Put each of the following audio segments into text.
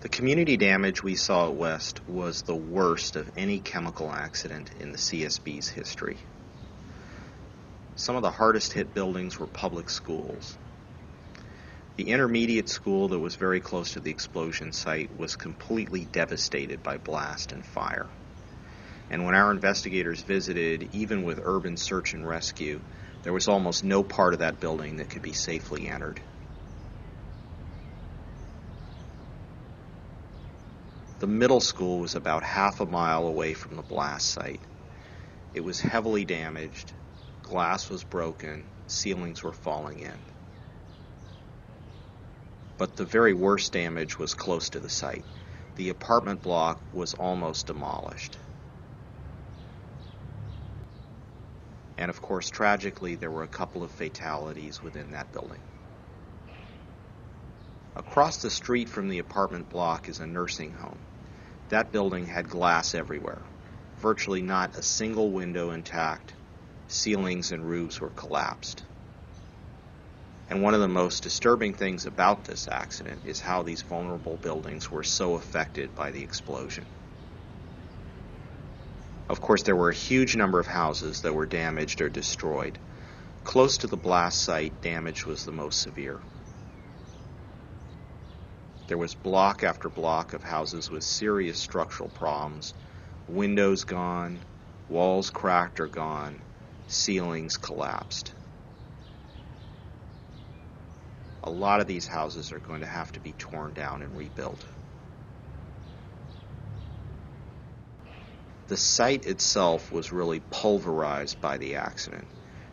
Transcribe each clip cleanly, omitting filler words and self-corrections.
The community damage we saw at West was the worst of any chemical accident in the CSB's history. Some of the hardest hit buildings were public schools. The intermediate school that was very close to the explosion site was completely devastated by blast and fire. And when our investigators visited, even with urban search and rescue, there was almost no part of that building that could be safely entered. The middle school was about half a mile away from the blast site. It was heavily damaged, glass was broken, ceilings were falling in. But the very worst damage was close to the site. The apartment block was almost demolished. And of course, tragically, there were a couple of fatalities within that building. Across the street from the apartment block is a nursing home. That building had glass everywhere, virtually not a single window intact. Ceilings and roofs were collapsed. And one of the most disturbing things about this accident is how these vulnerable buildings were so affected by the explosion. Of course, there were a huge number of houses that were damaged or destroyed. Close to the blast site, damage was the most severe. There was block after block of houses with serious structural problems, windows gone, walls cracked or gone, ceilings collapsed. A lot of these houses are going to have to be torn down and rebuilt. The site itself was really pulverized by the accident.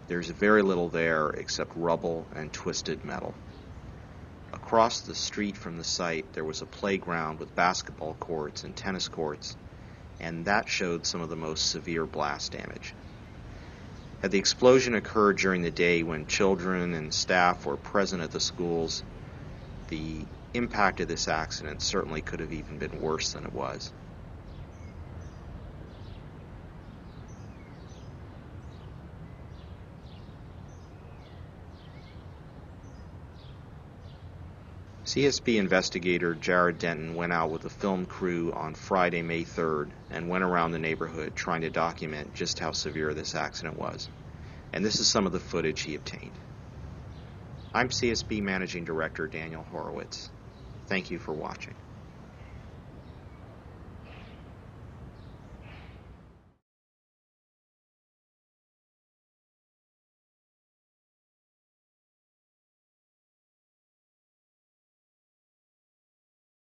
There's very little there except rubble and twisted metal. Across the street from the site, there was a playground with basketball courts and tennis courts, and that showed some of the most severe blast damage. Had the explosion occurred during the day when children and staff were present at the schools, the impact of this accident certainly could have even been worse than it was. CSB investigator Jared Denton went out with a film crew on Friday, May 3rd, and went around the neighborhood trying to document just how severe this accident was. And this is some of the footage he obtained. I'm CSB Managing Director Daniel Horowitz. Thank you for watching.